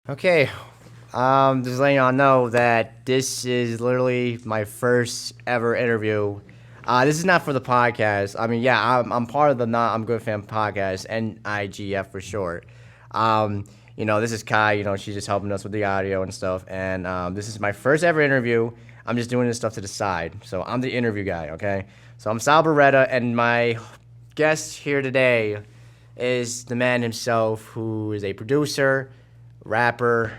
Okay, just letting y'all know that this is literally my first ever interview. This is not for the podcast. I mean, yeah, I'm part of the Not I'm Good Fam podcast, NIGF for short. This is Kai. She's just helping us with the audio and stuff. And this is my first ever interview. I'm just doing this stuff to the side. So I'm the interview guy, okay? So I'm salberetta, and my guest here today is the man himself, who is a producer, rapper.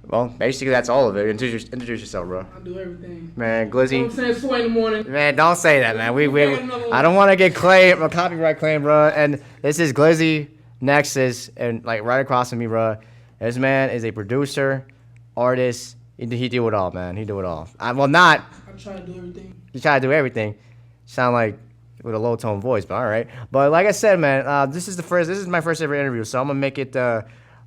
Well, basically that's all of it. Introduce yourself, bro. I do everything. Man, Glizzy. You know what I'm saying? It's 4 in the morning. Man, don't say that, man. I don't want to get copyright claim, bro. And this is Glizzynexus, and like right across from me, bro. This man is a producer, artist. He do it all, man. He do it all. I try to do everything. You try to do everything. Sound like with a low tone voice, but all right. But like I said, man, this is my first ever interview, so I'm gonna make it.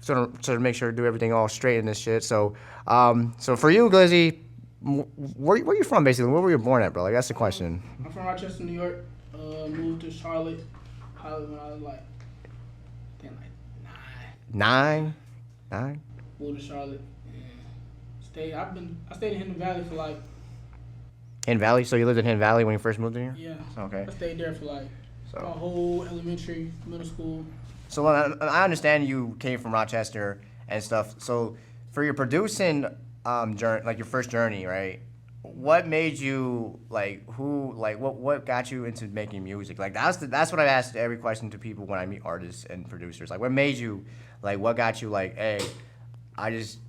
Sort of make sure to do everything all straight in this shit. So, so for you, Glizzy, where you from, basically? Where were you born at, bro? Like, that's the question. I'm from Rochester, New York. Moved to Charlotte when I was like, I think like 9. 9? Moved to Charlotte and I stayed in Hidden Valley for like. Hidden Valley? So you lived in Hidden Valley when you first moved in here? Yeah. Okay. I stayed there for like my whole elementary, middle school. So I understand you came from Rochester and stuff. So for your producing journey, like your first journey, right? What made you what got you into making music? Like that's what I ask every question to people when I meet artists and producers. Like what made you, like what got you like, hey, I just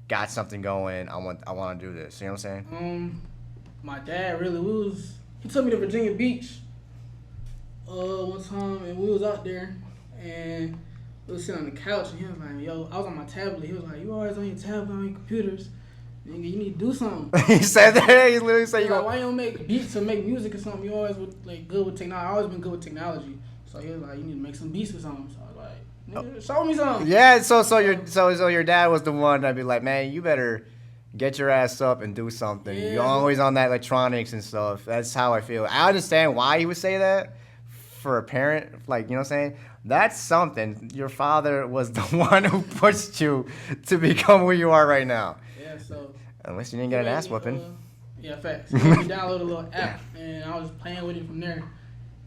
got something going. I want to do this. You know what I'm saying? My dad he took me to Virginia Beach one time, and we was out there. And we was sitting on the couch, and he was like, yo, I was on my tablet. He was like, you always on your tablet, on your computers. Nigga, you need to do something. He said that? He literally said, why you don't make beats or make music or something? You always good with technology. I always been good with technology. So he was like, you need to make some beats or something. So I was like, nigga, show me something. Yeah, so your dad was the one that'd be like, man, you better get your ass up and do something. Yeah. You're always on that electronics and stuff. That's how I feel. I understand why he would say that for a parent, like, you know what I'm saying? That's something. Your father was the one who pushed you to become who you are right now. Yeah, so. Unless you didn't get an ass whooping. Yeah, facts. So we downloaded a little app, and I was playing with it from there.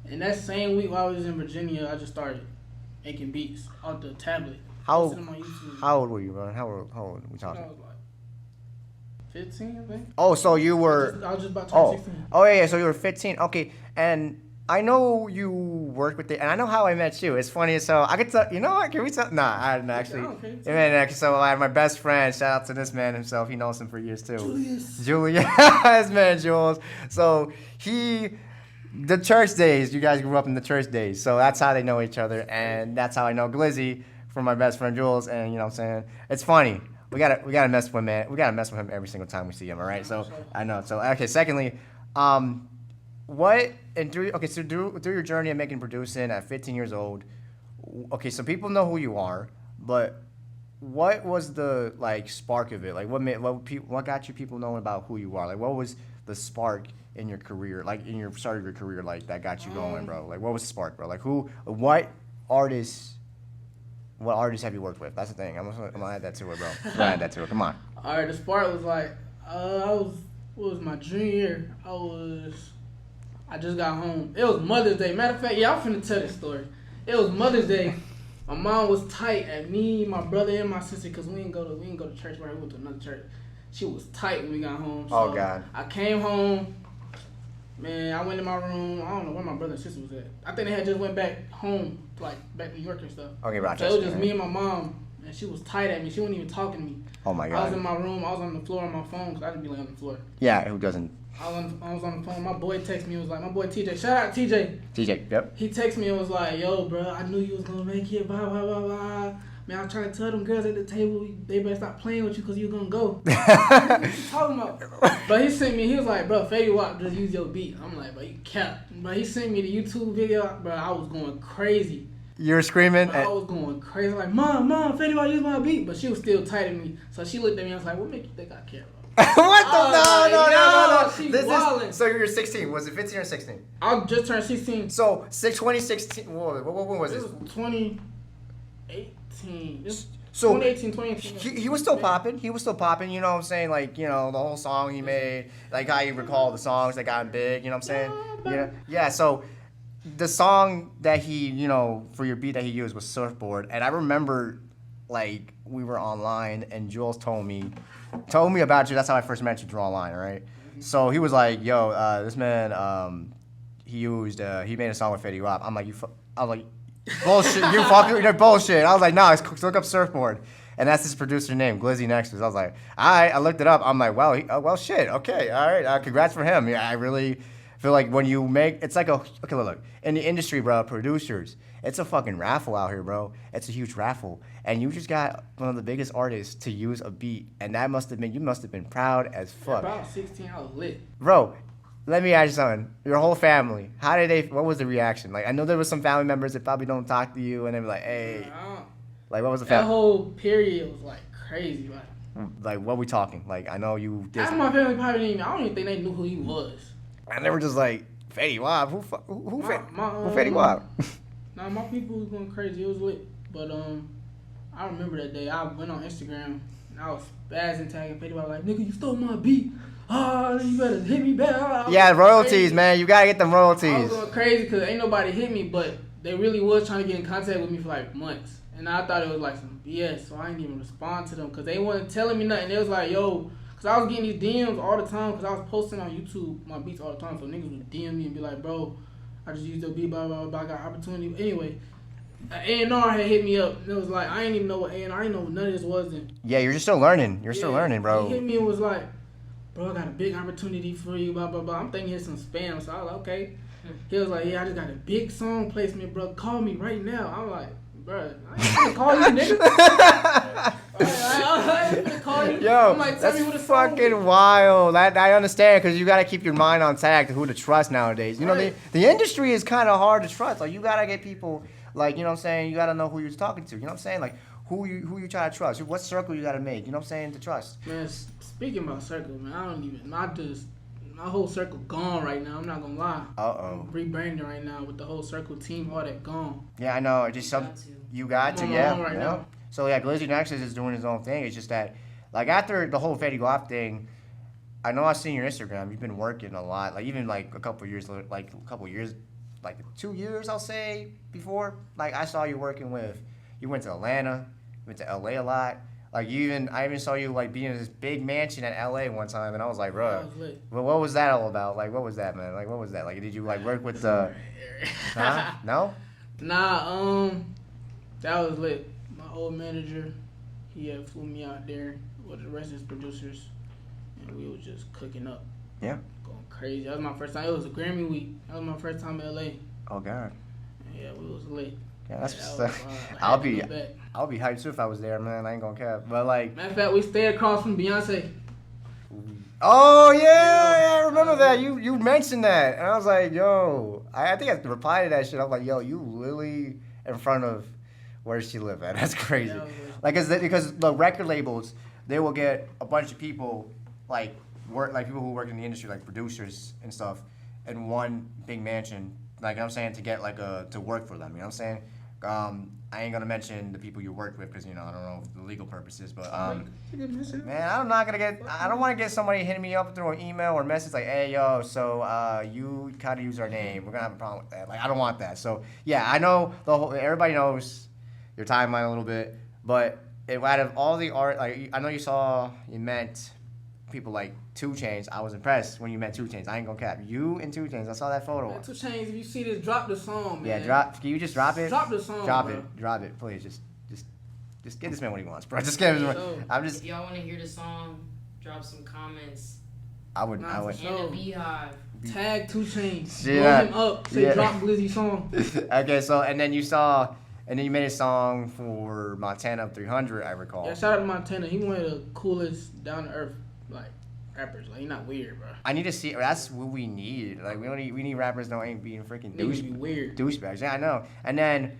And that same week while I was in Virginia, I just started making beats off the tablet. How old were you, bro? How old were we talking? I was like 15, I think. Oh, so you were. I was just about to turn 16. Oh, yeah, so you were 15. Okay, and I know you worked with it, and I know how I met you. It's funny, so I could tell. You know what? Can we tell? Nah, I didn't actually. So I had my best friend. Shout out to this man himself. He knows him for years too. Julius, man, Jules. So the church days. You guys grew up in the church days, so that's how they know each other, and that's how I know Glizzy from my best friend Jules. And you know what I'm saying? It's funny. We gotta mess with him, man. We gotta mess with him every single time we see him. All right. So I know. So okay. Secondly, through your journey of making and producing at 15 years old, okay, so people know who you are, but what was the spark of it? Like what got you people knowing about who you are? Like what was the spark in your career, like in your start of your career, like that got you going, bro? Like what was the spark, bro? Like what artists have you worked with? That's the thing. I'm gonna add that to it, bro. I'm gonna add that to it. Come on. All right, the spark was like what was my junior year? I just got home. It was Mother's Day. Matter of fact, I'm finna tell this story. It was Mother's Day. My mom was tight at me, my brother, and my sister, because we didn't go to church, right? We went to another church. She was tight when we got home. So God. I came home. Man, I went in my room. I don't know where my brother and sister was at. I think they had just went back home, back to New York and stuff. Okay, Rochester. So it was just me and my mom, and she was tight at me. She wasn't even talking to me. Oh, my God. I was in my room. I was on the floor on my phone, because I just be laying on the floor. Yeah, who doesn't? I was on the phone. My boy texted me. It was like, my boy TJ. Shout out TJ. TJ, yep. He texted me and was like, yo, bro, I knew you was going to make it, blah, blah, blah, blah. Man, I was trying to tell them girls at the table, they better stop playing with you because you going to go. What you talking about? But he sent me, he was like, bro, Fetty Wap just use your beat. I'm like, bro, you cap. But he sent me the YouTube video, bro, I was going crazy. You were screaming? I was going crazy. Like, Mom, Fetty Wap use my beat. But she was still tight at me. So she looked at me and was like, what make you think I care, bro? What the? No. She's wildin'. So you were 16. Was it 15 or 16? I just turned 16. So 2016. When was this? It was 2018. So 2018. he was still popping. He was still popping. You know what I'm saying? Like, you know, the whole song he made, like how you recall the songs that got him big. You know what I'm saying? Yeah. So the song that he, you know, for your beat that he used was Surfboard, and I remember, like, we were online and Jules told me about you. That's how I first met you through online, right? So he was like, "Yo, this man, he made a song with Fetty Wap." I'm like, bullshit. You're bullshit. I was like, "No, let's look up Surfboard." And that's his producer name, Glizzynexus. I was like, all right. I looked it up. I'm like, well, shit. Okay, all right. Congrats for him. Yeah, I really feel like when you make, it's like look. In the industry, bro, producers, it's a fucking raffle out here, bro. It's a huge raffle. And you just got one of the biggest artists to use a beat. And you must have been proud as fuck. Yeah, about 16, I was lit. Bro, let me ask you something. Your whole family, what was the reaction? Like, I know there was some family members that probably don't talk to you, and they were like, hey. Like, what was the That whole period was, like, crazy. Like, what we talking? Like, I know you did. Half my family probably didn't even, I don't even think they knew who he was. And they were just like, Fetty Wap? Who Fetty Wap? Nah, my people was going crazy. It was lit. But, I remember that day. I went on Instagram, and I was spazzing tagging Fetty Wap, like, nigga, you stole my beat. You better hit me back. Yeah, royalties, man. You gotta get them royalties. I was going crazy because ain't nobody hit me, but they really was trying to get in contact with me for, like, months. And I thought it was like some BS, so I didn't even respond to them because they wasn't telling me nothing. They was like, yo, because I was getting these DMs all the time because I was posting on YouTube my beats all the time. So niggas would DM me and be like, bro, I just used your beat, blah, blah, blah, I got opportunity. Anyway, A&R had hit me up. And it was like, I ain't even know what A&R, I didn't know what none of this was then. Yeah, you're just still learning. You're still learning, bro. He hit me and was like, bro, I got a big opportunity for you, blah, blah, blah. I'm thinking it's some spam, so I was like, okay. He was like, yeah, I just got a big song placement, bro. Call me right now. I'm like, bro, I ain't gonna call you, nigga. I ain't gonna call you. Yo, I'm like, tell me what that's the song fucking is. wild. I understand because you gotta keep your mind on tag to who to trust nowadays. You know, Right. the industry is kind of hard to trust. Like, you gotta get people, like, you know what I'm saying? You gotta know who you're talking to. You know what I'm saying? Like, who you try to trust. What circle you gotta make. You know what I'm saying? To trust. Man, speaking about circle, man, my whole circle gone right now. I'm not gonna lie. Uh-oh. I'm rebranding right now with the whole circle team, all that gone. Yeah, I know. Just you got to, I'm on yeah. my own right now. So yeah, Glizzynexus is doing his own thing. It's just that, like, after the whole Fetty Wap thing, I know I've seen your Instagram. You've been working a lot. Like, even like a couple years, like 2 years, I'll say, before. Like, I saw you working with. You went to Atlanta. You went to LA a lot. Like, I even saw you, like, being in this big mansion at LA one time, and I was like, bro, well, what was that all about? Like, what was that, man? Like, what was that? Like, did you, like, work with the... Huh? No? Nah, that was lit. My old manager, he had flew me out there with the rest of his producers, and we was just cooking up. Yeah. Going crazy. That was my first time. It was a Grammy week. That was my first time in LA. Oh, God. Yeah, we was lit. Yeah, that's just... That was, I'll be hyped too if I was there, man. I ain't gonna care. But, like... Matter of fact, we stayed across from Beyonce. Oh, yeah, I remember that. You mentioned that. And I was like, yo... I think I replied to that shit. I was like, yo, you literally in front of where she live at. That's crazy. Yeah, like, because the record labels, they will get a bunch of people, like people who work in the industry, like producers and stuff, in one big mansion. Like, you know what I'm saying, to get, like, to work for them. You know what I'm saying? I ain't gonna mention the people you worked with because, you know, I don't know the legal purposes, but man, I don't want to get somebody hitting me up through an email or message like, hey, yo, so you kind of use our name, we're gonna have a problem with that. Like, I don't want that. So yeah, I know everybody knows your timeline a little bit, but out of all the art, like, I know you met people like 2 Chainz. I was impressed when you met 2 Chainz. I ain't gonna cap. You and 2 Chainz. I saw that photo. Man, 2 Chainz, if you see this, drop the song, man. Yeah, can you just drop it? Drop the song, Drop it, please. Just give this man what he wants, bro. Just give him. If y'all want to hear the song, drop some comments. I would. And a beehive. Tag 2 Chainz. Yeah. Blow him up. Say drop Glizzy song. Okay, so and then you made a song for Montana 300, I recall. Yeah, shout out to Montana. He one of the coolest, down to earth, like, rappers. Like, he not weird, bro. I need to see. That's what we need. Like, we need rappers that ain't being freaking douchebags. Yeah, I know. And then,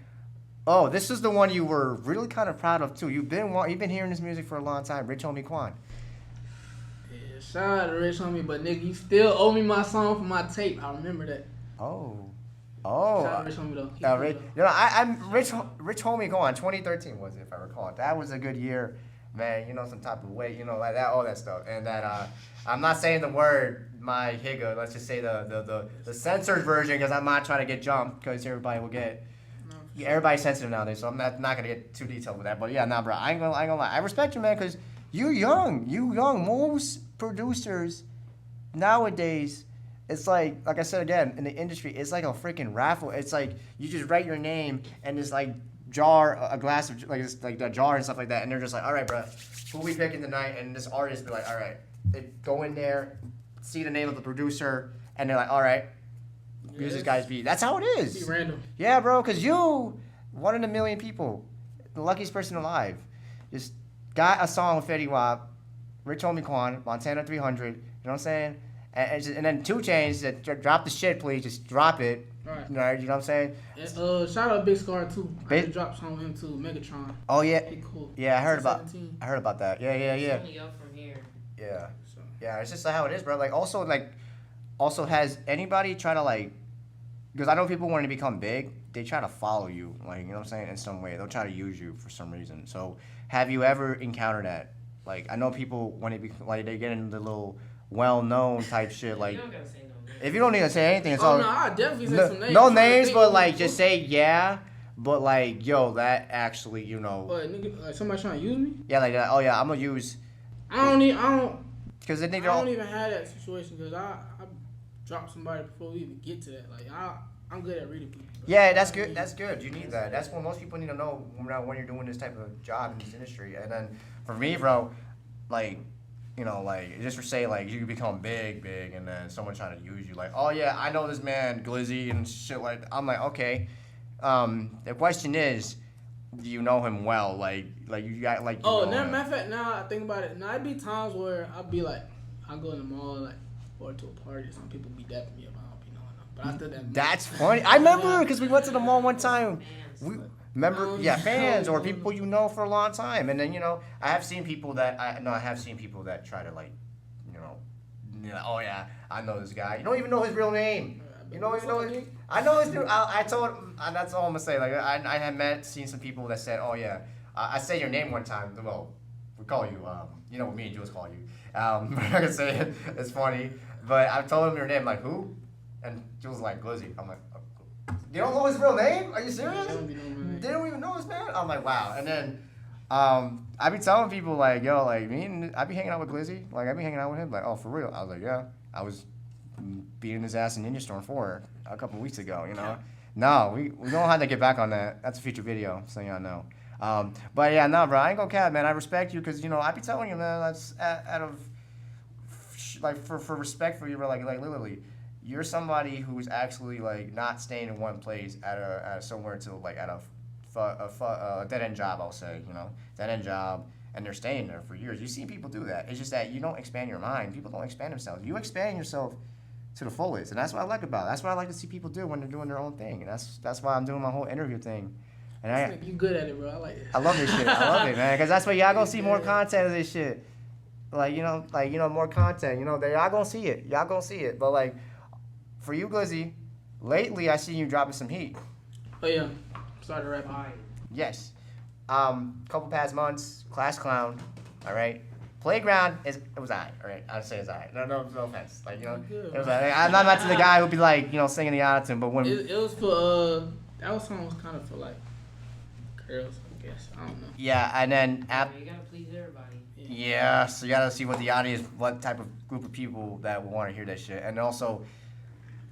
this is the one you were really kind of proud of too. You've been hearing this music for a long time. Rich Homie Quan. Yeah, shout out to Rich Homie, but nigga, you still owe me my song for my tape. I remember that. Oh, Oh, Shout out to Rich Homie though. He Rich, cool, you know, I'm Rich Homie. Go on, 2013 was it, if I recall. That was a good year, man. You know, some type of weight, you know, like that, all that stuff, and that. I'm not saying the word my higa. Let's just say the censored version because I'm not trying to get jumped because everybody will get. though. Yeah, everybody's sensitive nowadays, so I'm not gonna get too detailed with that. But yeah, nah, bro, I ain't gonna lie. I respect you, man, because you young. Most producers nowadays, it's like I said again, in the industry, it's like a freaking raffle. It's like you just write your name and it's like a glass of it's like a jar and stuff like that, and they're just like, all right, bro, who we picking tonight? And this artist be like, all right, they go in there, see the name of the producer, and they're like, all right, use this guy's beat. That's how it Be is. random. Yeah, bro, because you, one in a million people, the luckiest person alive, just got a song with Fetty Wap, Rich Homie Quan, Montana 300, you know what I'm saying? And then 2 Chainz that drop the shit, please, just drop it. Right. You know what I'm saying? And, shout out Big Scar too. I Big- just dropped song with him too, Megatron. Oh yeah, He cool. yeah, I heard about 17. that. Yeah. It's only up from here. Yeah. So, Yeah, it's just how it is, bro. Also, has anybody try to because I know people want to become big, they try to follow you, you know what I'm saying, in some way. They'll try to use you for some reason. So, have you ever encountered that? I know people when they get into the little well-known type shit, You don't gotta say no names. if you don't need to say anything, it's all. no, I definitely say No, some names. no I'm trying to names, think but of who- just say yeah. But yo, that actually, you know, But nigga, somebody trying to use me? yeah, like that. Oh yeah, I'm gonna use I don't because they think I don't even have that situation because I dropped somebody before we even get to that. I'm good at reading people. Bro. Yeah, that's good. That's good. You need that. That's what most people need to know when you're doing this type of job in this industry. And then for me, bro, just for say you can become big, and then someone trying to use you, oh yeah, I know this man Glizzy and shit like that. I'm like, okay. The question is, do you know him well? You got you Oh, know him. matter of fact, now I think about it. Now, it'd be times where I'll be I'll go in the mall, or to a party, some people be dapping me up. I don't be knowing them. But after that, That's funny. I remember because we went to the mall one time. Fans. We remember, fans or people you know for a long time, and then I have seen people that try to oh yeah, I know this guy. You don't even know his real name. You don't even know his. I know his. I told him, and that's all I'm gonna say. I had seen some people that said, oh yeah, I say your name one time. Well, we call you. What me and Jules call you. I'm not gonna say it. It's funny, but I told him your name. Like who? And Jules was like Glizzy. I'm like. You don't know his real name? Are you serious? They don't even know his man? I'm like, wow. And then I be telling people I be hanging out with Glizzy. I be hanging out with him. Oh, for real? I was like, yeah. I was beating his ass in Ninja Storm 4 a couple weeks ago, No, we don't have to get back on that. That's a future video, so y'all know. But yeah, no, bro, I ain't gonna cap, man. I respect you because, I be telling you, man, that's out of, for respect for you, bro, literally. You're somebody who's actually not staying in one place at somewhere to at a dead end job. I'll say dead end job, and they're staying there for years. You see people do that. It's just that you don't expand your mind. People don't expand themselves. You expand yourself to the fullest, and that's what I like about it. That's what I like to see people do when they're doing their own thing, and that's why I'm doing my whole interview thing. And you good at it, bro. I like it. I love this shit. I love it, man, because that's why y'all gonna see more content of this shit. More content. Y'all gonna see it. Y'all gonna see it. But for you, Glizzy, lately I seen you dropping some heat. Oh yeah, started rapping. Yes. Couple past months, Class Clown, all right. Playground it was alright, all right. I'd say it's alright. No offense. It was alright. I'm not to the guy who'd be singing the auto-tune, but when it was for that song was kind of for girls, I guess. I don't know. Yeah, and then You gotta please everybody. yeah, so you gotta see what type of group of people that will want to hear that shit, and also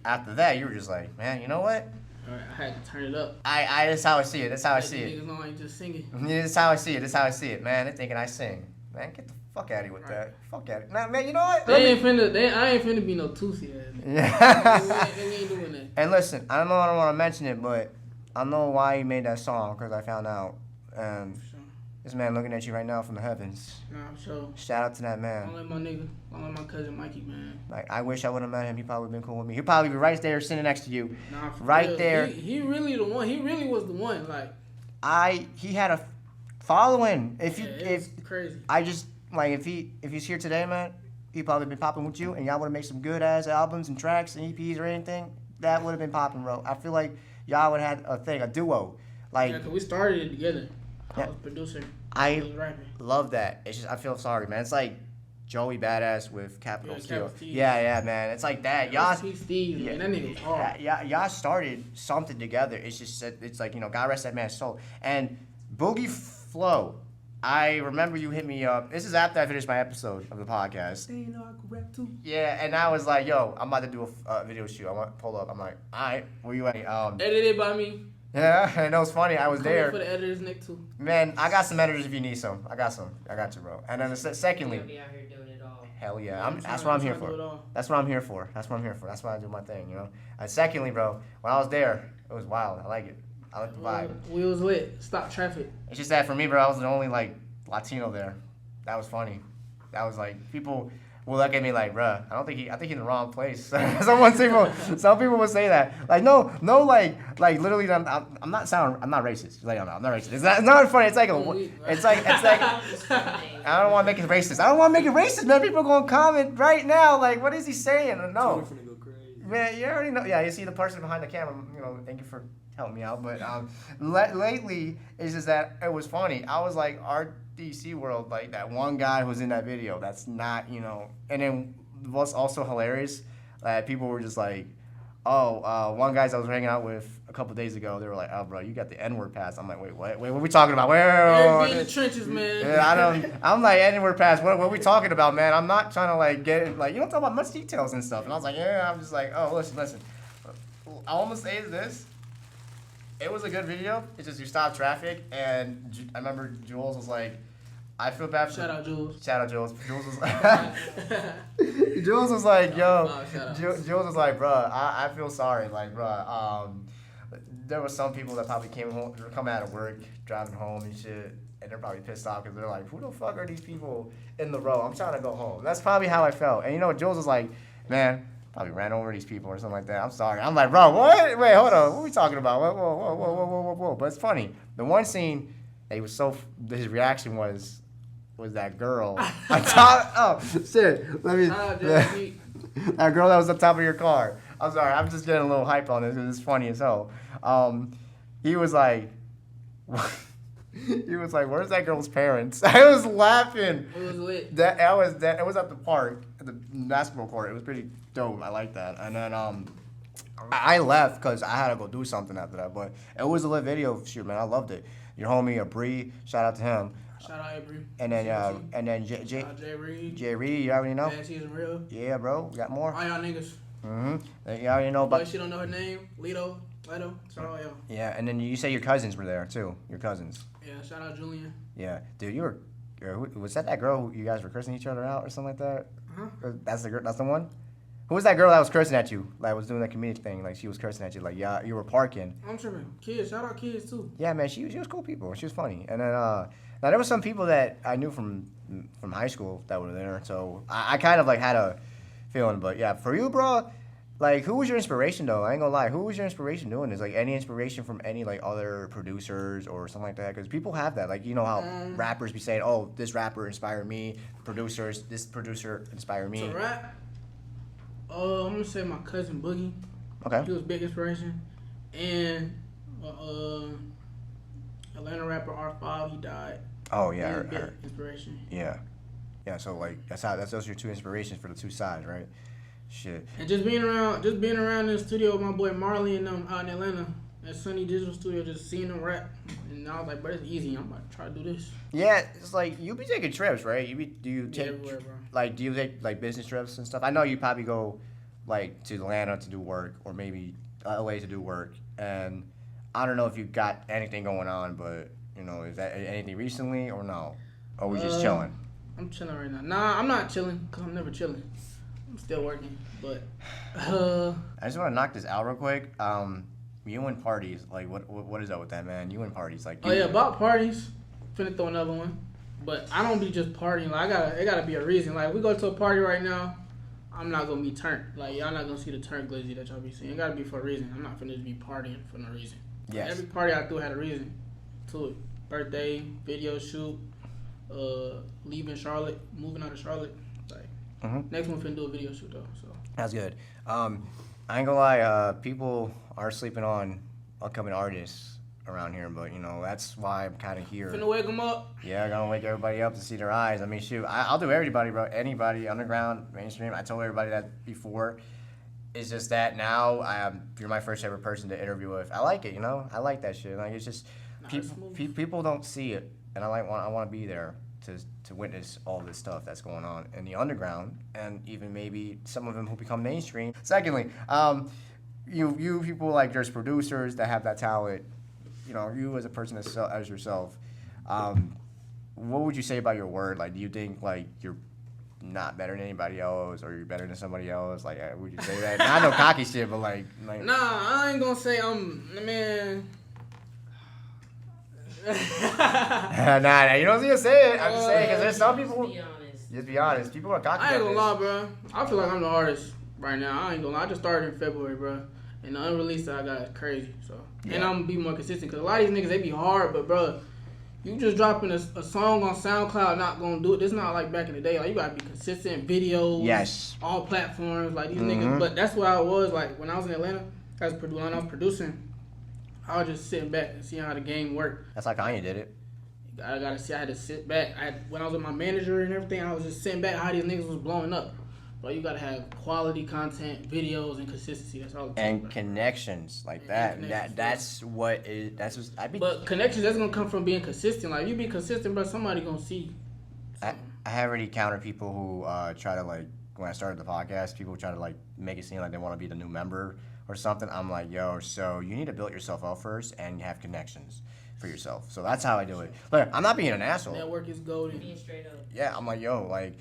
after that you were just like, man, you know what? All right, I had to turn it up. That's how I see it. That's how I see it. Niggas know I ain't just singing. Yeah, that's how I see it. That's how I see it, man. They're thinking I sing. Man, get the fuck out of here with that. Fuck out of here. Nah, man, you know what? I ain't finna be no Tootsie ass. Yeah. They ain't doing that. And listen, I don't want to mention it, but I know why he made that song because I found out. And For sure. this man looking at you right now from the heavens. Nah, for sure. Shout out to that Don't man. let my nigga, don't let my cousin Mikey, man. I wish I would have met him. He probably been cool with me. He'd probably be right there sitting next to you. Nah, for Right real. there. He really the one. He really was the one. He had a following. If it's crazy. I just if he's here today, man, he'd probably been popping with you, and y'all would have made some good ass albums and tracks and EPs or anything. that would have been popping, bro. I feel like y'all would have had a duo. Like, Yeah, 'cause we started it together. Yeah. I was producer. I He was rapping. love that. It's just I feel sorry, man. It's like Joey Badass with Capital Yeah, Steel. Capital Steel. Yeah, man. It's like that. Y'all, He Steve, man. That nigga was hard. y'all started something together. It's just it's like, God rest that man's soul. And Boogie Flow, I remember you hit me up. This is after I finished my episode of the podcast. They know I could rap too. Yeah, and I was like, yo, I'm about to do a video shoot. I want to pull up. I'm like, all right, where you at? Edited by me. Yeah, and it was funny. I was Come in there. for the editor's neck too. Man, I got some editors if you need some. I got some. I got you, bro. And then secondly, You'll be out here doing it all. hell yeah, I'm that's trying- what I'm I'm here trying to do it for. all. That's what I'm here for. That's what I'm here for. That's why I do my thing, And secondly, bro, when I was there, it was wild. I like it. I like the vibe. We was lit. Stop traffic. It's just that for me, bro, I was the only like Latino there. That was funny. That was like people will look at me like, bruh, I think he's in the wrong place. Some people would say that. Like no, like literally, I'm not racist. Like, I'm not racist. It's not funny. It's like I don't want to make it racist. I don't want to make it racist, man. People are gonna comment right now, like, what is he saying? No, man, you already know. Yeah, you see the person behind the camera. Thank you for helping me out. But lately, it's just that it was funny. I was like, RDC World, like that one guy who was in that video. That's not, And then what's also hilarious, people were just like, one guy I was hanging out with a couple days ago, they were like, oh, bro, you got the N-word pass. I'm like, wait, what are we talking about? Be in the trenches, man. Yeah, I'm like, N-word pass. What are we talking about, man? I'm not trying to like get it, like, you don't talk about much details and stuff. And I was like, yeah, I'm just like, oh, listen. All I'm gonna say is this. It was a good video. It's just you stop traffic, and I remember Jules was like, I feel bad for... Shout out Jules. Jules was like... Jules was like, yo... Jules was like, bruh, I feel sorry. Like, bruh, there were some people that probably come out of work, driving home and shit, and they're probably pissed off because they're like, who the fuck are these people in the row? I'm trying to go home. That's probably how I felt. And Jules was like, man... Probably ran over these people or something like that. I'm sorry. I'm like, bro, what? Wait, hold on. What are we talking about? Whoa. But it's funny. The one scene, his reaction was that girl on top. Oh, shit. Let me. That girl that was on top of your car. I'm sorry. I'm just getting a little hype on this because it's funny as hell. He was like, where's that girl's parents? I was laughing. It was lit. It was at the park, at the basketball court. It was pretty dope. I like that. And then I left because I had to go do something after that. But it was a lit video. Shoot, man, I loved it. Your homie, Bree, shout out to him. Shout out Avery. And then Jay Reed. Jay Reed, you already know. Bad season real. Yeah, bro. We got more. All y'all niggas. You already know about. But she don't know her name. Leto. Shout out all y'all. Yeah, and then you say your cousins were there too. Your cousins. Yeah, shout out Julian. Yeah, dude, was that girl who you guys were cursing each other out or something like that? That's the girl. That's the one. Who was that girl that was cursing at you? Like was doing that comedic thing. Like she was cursing at you. Like yeah, you were parking. I'm tripping. Kids, shout out kids too. Yeah, man, she was cool people. She was funny. And then now there were some people that I knew from high school that were there. So I kind of like had a feeling. But yeah, for you, bro. Like, who was your inspiration, though? I ain't gonna lie. Who was your inspiration doing this? Like, any inspiration from any, like, other producers or something like that? Because people have that. Like, you know how rappers be saying, oh, this rapper inspired me. This producer inspired me. To rap, I'm gonna say my cousin Boogie. Okay. He was a big inspiration. And Atlanta rapper R5, he died. Oh, yeah. He was a big inspiration. Yeah. Yeah, so, like, those are your two inspirations for the two sides, right? Shit. And just being around in the studio with my boy Marley and them out in Atlanta at Sunny Digital Studio, just seeing them rap, and I was like, but it's easy. I'm about to try to do this. Yeah, it's like you be taking trips, right? Do you take everywhere, bro. Like do you take like business trips and stuff? I know you probably go like to Atlanta to do work or maybe LA to do work, and I don't know if you got anything going on, but is that anything recently or no? Or we just chilling? I'm chilling right now. Nah, I'm not chilling because I'm never chilling. I'm still working, but I just want to knock this out real quick. You and parties, like what is up with that, man? You and parties, like. About parties. Finna throw another one, but I don't be just partying. Like it gotta be a reason. Like we go to a party right now, I'm not gonna be turned. Like y'all not gonna see the turn glizzy that y'all be seeing. It gotta be for a reason. I'm not finna just be partying for no reason. Yes. Every party I threw had a reason to it. Birthday, video shoot, leaving Charlotte, moving out of Charlotte. Like next one finna do a video shoot though. So that's good. I ain't gonna lie, people are sleeping on upcoming artists around here, but that's why I'm kind of here. Finna wake them up. Yeah, gonna wake everybody up to see their eyes. I mean, shoot, I'll do everybody, bro. Anybody, underground, mainstream. I told everybody that before. It's just that now you're my first ever person to interview with. I like it, I like that shit. Like it's just people don't see it, and I want to be there to witness all this stuff that's going on in the underground, and even maybe some of them who become mainstream. Secondly, you people like there's producers that have that talent. You as a person as yourself, what would you say about your word? Like, do you think like you're not better than anybody else, or you're better than somebody else? Like, would you say that? I know cocky shit, but like. Nah, I ain't gonna say man. Nah, you don't need to say it. I'm just saying because there's some people. Be honest. Just be honest. People are cocky. I ain't gonna lie, bro. I feel like I'm the artist right now. I ain't gonna lie. I just started in February, bro, and the unreleased that I got is crazy. So, and I'm gonna be more consistent because a lot of these niggas they be hard, but bro. You just dropping a song on SoundCloud, not gonna do it. It's not like back in the day. Like you gotta be consistent, videos, yes, all platforms. Like these niggas. But that's why I was like when I was in Atlanta, when I was producing, I was just sitting back and seeing how the game worked. That's like Kanye did it. I gotta see. I had to sit back. When I was with my manager and everything, I was just sitting back how these niggas was blowing up. But you gotta have quality content, videos, and consistency. That's all. And connections like that. That's what I be. But connections, that's gonna come from being consistent. Like you be consistent, bro. Somebody gonna see. I have already encountered people who try to like when I started the podcast, people try to like make it seem like they want to be the new member or something. I'm like, yo, so you need to build yourself up first and have connections for yourself. So that's how I do it. Look, I'm not being an asshole. Network is golden. Being straight up. Yeah, I'm like, yo, like,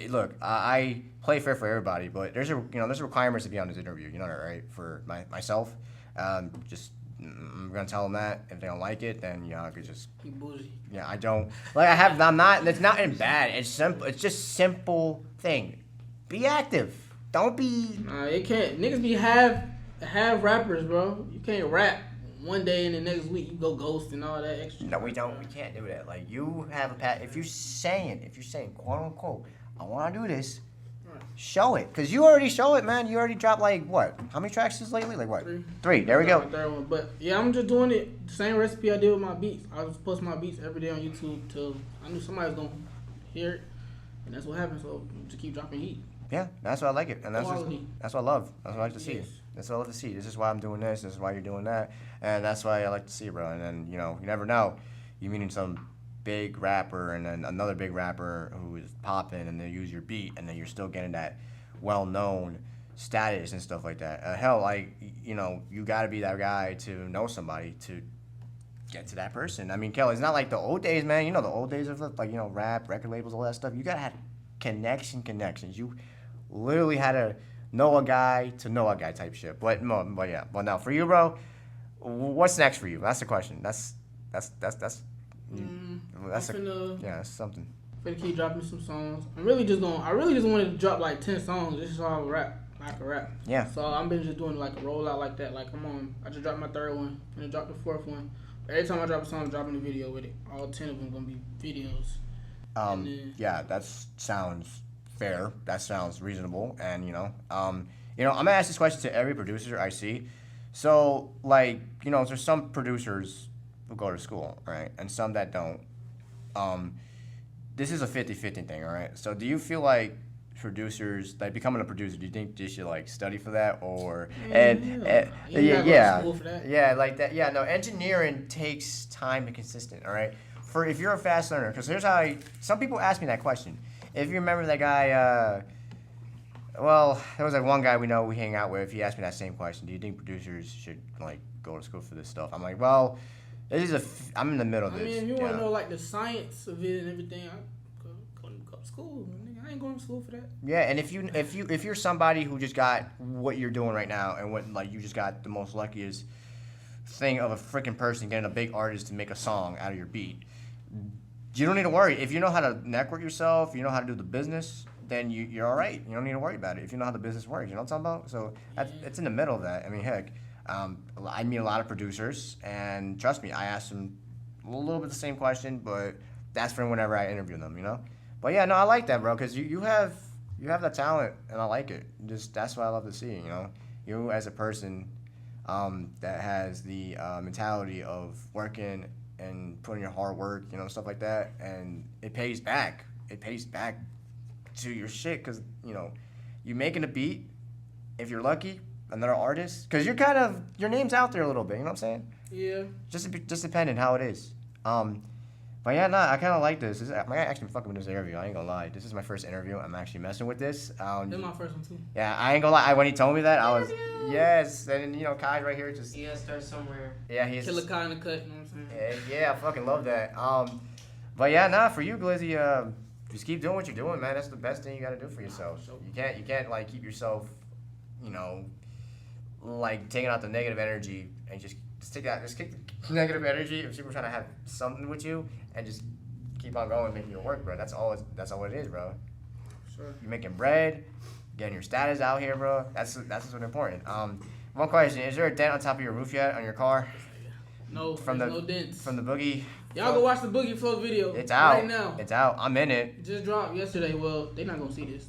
look, I play fair for everybody, but there's requirements to be on this interview. You know that, right? For myself, I'm gonna tell them that if they don't like it, then I could just. You bougie. Yeah, I don't like. I'm not. It's not in bad. It's simple. It's just simple thing. Be active. Don't be. Nah, it can't. Niggas be have rappers, bro. You can't rap one day and the next week you go ghost and all that extra. No, we don't. We can't do that. Like you have a pat. If you're saying quote unquote, I want to do this. Show it, cause you already show it, man. You already dropped like what? How many tracks is lately? Like what? Three. There we go. My third one. But yeah, I'm just doing it the same recipe I did with my beats. I was posting my beats every day on YouTube till I knew somebody was gonna hear it, and that's what happened. So just keep dropping heat. Yeah, that's why I like it, and that's what I love. That's what I like to see. Yes. That's what I love to see. This is why I'm doing this. This is why you're doing that, and that's why I like to see, bro. And then you never know, you meeting some big rapper and then another big rapper who is popping, and they use your beat, and then you're still getting that well-known status and stuff like that. Hell, like you got to be that guy to know somebody to get to that person. I mean, Kelly, it's not like the old days, man. The old days of like rap, record labels, all that stuff. You gotta have connections. You literally had to know a guy to know a guy type shit. But yeah. But now for you, bro, what's next for you? That's the question. That's that's something. Finna keep dropping some songs. I really just wanted to drop like 10 songs. This is all rap. I can rap. Yeah. So I've been just doing like a rollout like that. Like I just dropped my third one and I dropped the fourth one. Every time I drop a song, I'm dropping a video with it. All 10 of them gonna be videos. Yeah, that sounds fair. That sounds reasonable. And I'm gonna ask this question to every producer I see. So like there's some producers who go to school, right, and some that don't. This is a 50-50 thing, all right? So do you feel like producers, like becoming a producer, do you think they should like study for that or yeah, like that. Yeah, no, engineering takes time and consistent, all right? For if you're a fast learner, because here's how some people ask me that question. If you remember that guy, well, there was like one guy we hang out with, he asked me that same question. Do you think producers should like go to school for this stuff? I'm like, well, I'm in the middle of this. I mean, if you want to know like the science of it and everything, go to school. I ain't going to school for that. Yeah, and if you're somebody who just got what you're doing right now and what like you just got the most luckiest thing of a freaking person getting a big artist to make a song out of your beat, you don't need to worry. If you know how to network yourself, you know how to do the business, then you're all right. You don't need to worry about it. If you know how the business works, you know what I'm talking about? So it's in the middle of that. I mean, heck. I meet a lot of producers, and trust me, I ask them a little bit the same question, but that's for whenever I interview them, But yeah, no, I like that, bro, because you have that talent, and I like it. Just that's what I love to see, You as a person that has the mentality of working and putting your hard work, stuff like that, and it pays back. It pays back to your shit because, you making a beat, if you're lucky, another artist, because your name's out there a little bit, you know what I'm saying? Yeah. Just depending how it is. But yeah, I kind of like this. I'm actually fucking with this interview. I ain't gonna lie. This is my first interview. I'm actually messing with this. This is my first one too. Yeah, I ain't gonna lie. When he told me that, I was yes, and Kai's right here. Just Yeah, start somewhere. yeah, he's Killer Kai in the cut. You know what I'm saying? yeah, I fucking love that. But yeah, for you, Glizzy, just keep doing what you're doing, man. That's the best thing you gotta do for yourself. You can't like keep yourself, like taking out the negative energy and just kick the negative energy if people are trying to have something with you and just keep on going making your work, bro. That's all it is, bro. Sure. You're making bread, getting your status out here, bro. That's what's important. One question: is there a dent on top of your roof yet on your car? No, no dents. From the boogie. Y'all go watch the Boogie Flow video. It's out right now. It's out. I'm in it. It just dropped yesterday. Well, they not gonna see this.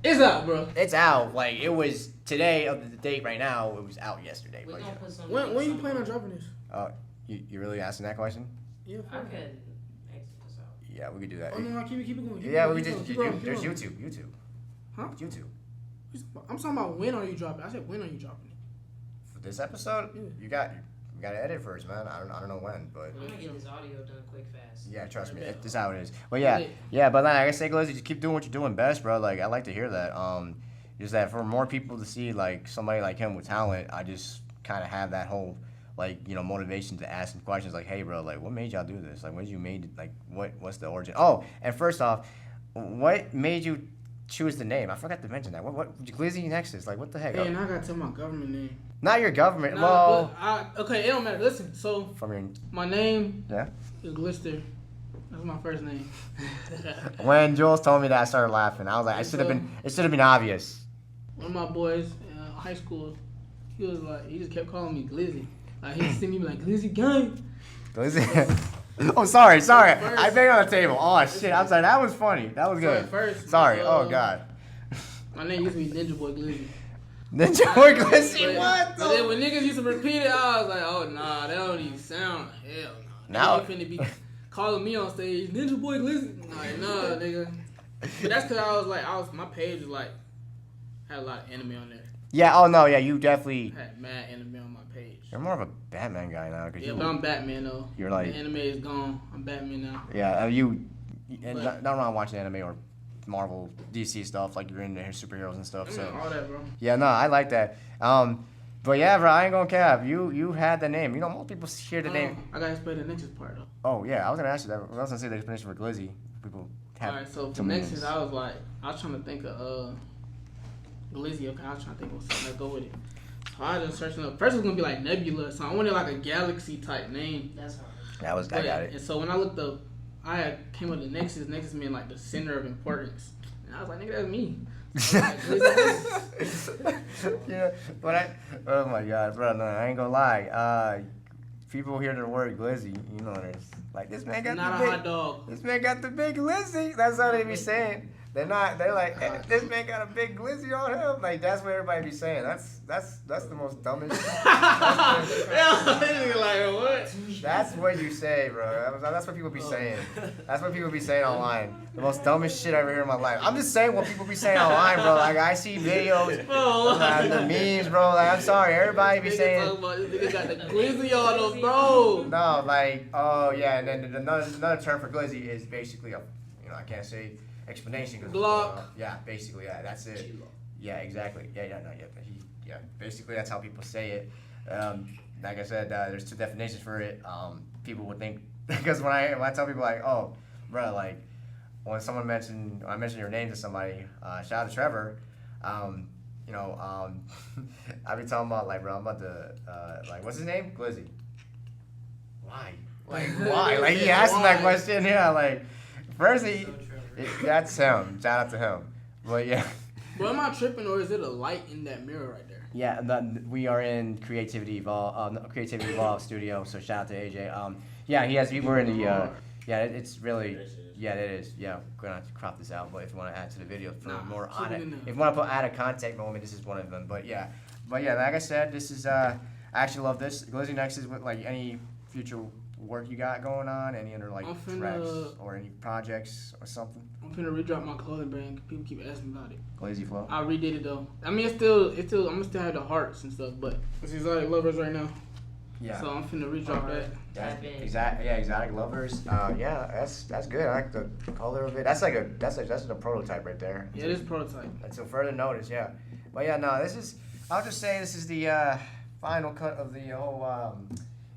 It's out, bro. It's out. Like it was today of the date right now. It was out yesterday. We're But gonna put some. When you plan on dropping this? you really asking that question? Yeah. I could exit this out. Yeah, we could do that. Oh no, keep it going. Yeah, we keep just going. there's YouTube. Huh? YouTube. I'm talking about when are you dropping? I said when are you dropping it? For this episode, Yeah. you gotta edit first, man. I don't know when, but I'm gonna get this audio done quick, fast. yeah, trust me, I bet. this is how it is. But yeah. But like I say, Glizzy, just keep doing what you're doing best, bro. Like I like to hear that. Just that for more people to see like somebody like him with talent, I just kind of have that whole like motivation to ask some questions like, hey, bro, like what made y'all do this? Like, when did you made it? Like, what's the origin? Oh, and first off, what made you choose the name? I forgot to mention that. What Glizzynexus? Like, what the heck? Hey, and I gotta tell my government name. Not your government. Nah, Well, okay, it don't matter. Listen, so from your my name yeah. is Glister. That's my first name. When Jules told me that, I started laughing. I was like, it should have been obvious. One of my boys in high school, he just kept calling me Glizzy. Like he'd see me be like Glizzy gang. Glizzy. Oh, sorry. I banged on the table. Oh shit. I'm sorry. That was funny. That was good. Sorry. Oh god. My name used to be Ninja Boy Glizzy. Ninja Boy Glizzy. What? But then when niggas used to repeat it, I was like, oh nah, that don't even sound. Hell no. Now They finna be calling me on stage Ninja Boy Glizzy. Like nah, nigga. But that's cause my page was like had a lot of anime on there. Yeah. Oh no. Yeah. You definitely. I had mad anime on my page. You're more of a Batman guy now. Yeah, but I'm Batman though. You're like. The anime is gone. I'm Batman now. Yeah. Not wrong watching anime or Marvel, DC stuff. Like you're into superheroes and stuff. So. All that, bro. Yeah. No, I like that. But yeah, bro, I ain't gonna cap. You had the name. Most people hear the name. I gotta explain the Nexus part though. Oh yeah, I was gonna ask you that. I was gonna say the explanation for Glizzy. People have. Alright, so for Nexus, I was trying to think of Glizzy. Okay, I was trying to think of something to go with it. So I was just searching up. First it was gonna be like Nebula, so I wanted like a galaxy type name. That's hard. I got it. And so when I looked up, I came up with the Nexus. Nexus meant like the center of importance. And I was like, nigga, that's me. Yeah, but oh my god, bro, no, I ain't gonna lie. People hear the word Glizzy, there's like this man got not the a big, hot dog. This man got the big Glizzy. That's how they be saying. They're like, hey, this man got a big Glizzy on him. Like that's what everybody be saying. That's the most dumbest. Like what? That's what you say, bro. That's what people be saying. That's what people be saying online. The most dumbest shit I ever heard in my life. I'm just saying what people be saying online, bro. Like I see videos, the memes, bro. Like I'm sorry, everybody be saying. This nigga got the Glizzy on him, bro. No, like oh yeah, and then another term for Glizzy is basically I can't say explanation. Block. Yeah, basically, yeah, that's it. Yeah, exactly. Yeah. Basically, that's how people say it. Like I said, there's two definitions for it. People would think because when I tell people like, oh, bro, like when I mention your name to somebody, shout out to Trevor. I be talking about like, bro, I'm about to like, what's his name? Glizzy. Why? Like why? Like he asked him that question. Yeah, like first that's him. Shout out to him. But yeah. But am I tripping or is it a light in that mirror right there? Yeah, we are in Creativity Evolve Studio. So shout out to AJ. Yeah, we're in the Yeah, it's really. Yes, it is. Yeah, it is. Yeah, we're gonna have to crop this out, but if you want to add to the video for Nah, more keep on it it, in there. if you want to put add a contact moment, this is one of them. But yeah, like I said, this is I actually love this. Glizzynexus with like any future work you got going on, any other like I'm finna- tracks or any projects or something. I'm finna redrop my clothing brand. People keep asking about it. Glizzy Flow. I redid it though. I mean, it's still. I'm gonna still have the hearts and stuff, but it's exotic lovers right now. Yeah. So I'm finna redrop that. Tap in. Exotic lovers. Yeah, that's good. I like the color of it. That's a prototype right there. Yeah, this is prototype. That's a further notice, yeah. But yeah, no, this is. I'll just say this is the final cut of the whole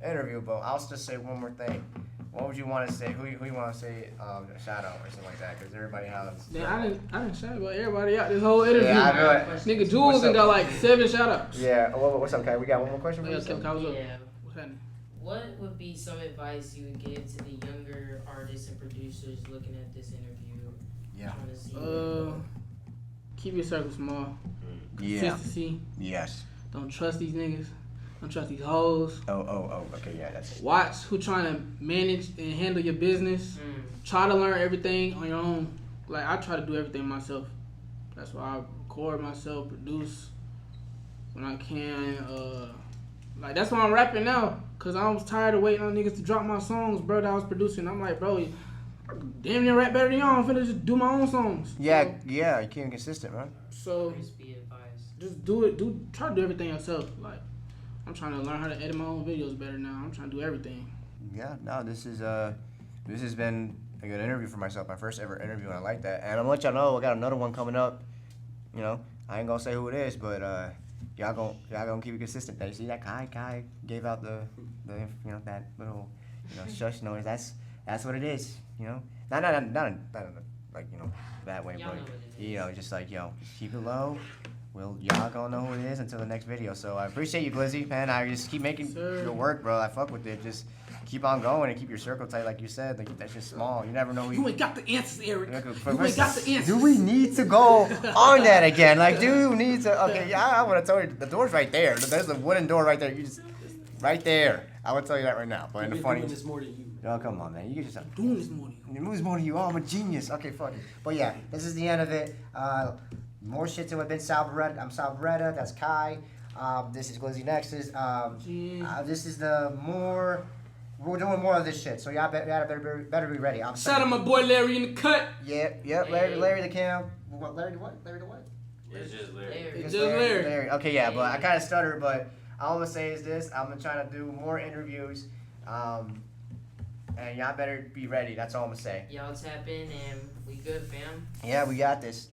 interview. But I'll just say one more thing. What would you want to say? Who you want to say a shout out or something like that? Because everybody has. Yeah, I didn't shout about everybody out this whole interview. Yeah, I know it. Nigga, Jules What's got up? like 7 shout outs. Yeah. What's up, Kai? We got one more question for Yeah, you. Kim, what's up? Yeah. What's happening? What would be some advice you would give to the younger artists and producers looking at this interview? Yeah. Trying to see Keep your circle small. Yeah. Consistency. Yes. Don't trust these niggas. Don't trust these hoes. Oh. Okay. Yeah. That's. Watch who trying to manage and handle your business. Try to learn everything on your own. Like, I try to do everything myself. That's why I record myself, produce when I can. Like, that's why I'm rapping now. Because I was tired of waiting on niggas to drop my songs, bro, that I was producing. I'm like, bro, damn near rap better than y'all. I'm finna just do my own songs. Yeah. Yeah. You keep consistent, man. So, crispy advice. just do it. Try to do everything yourself. Like, I'm trying to learn how to edit my own videos better now. I'm trying to do everything. Yeah, no, this has been a good interview for myself. My first ever interview, and I like that. And I'm gonna let y'all know I got another one coming up. You know, I ain't gonna say who it is, but y'all gonna keep it consistent. You see that Kai gave out the that little shush noise. That's what it is. You know, not like that way, Y'all but know what it is. just like just keep it low. Y'all gonna know who it is until the next video. So I appreciate you, Glizzy, man. I just keep making your work, bro. I fuck with it. Just keep on going and keep your circle tight, like you said. Like, that's just small. You never know who You ain't got the answers, Eric. Yeah, You ain't got the answers. Do we need to go on that again? Like, do you need to? Okay, yeah, I would have told you the door's right there. There's a wooden door right there. You just right there. I would tell you that right now. But in the funny, This more than you. oh come on, man. You just Doing this morning. you moves more than you. Oh, I'm a genius. Okay, fuck it. But yeah, this is the end of it. More shit to have been salberetta. I'm salberetta. That's Kai. This is Glizzynexus. This is we're doing more of this shit. So y'all better be ready. Shout out my boy Larry in the cut. Yep. Larry the Cam. Larry the what? Larry the what? It's just Larry. It's just Larry. Okay, yeah, but I kind of stuttered. But all I'm gonna say is this: I'm gonna try to do more interviews. And y'all better be ready. That's all I'm gonna say. Y'all tap in and we good, fam. Yeah, we got this.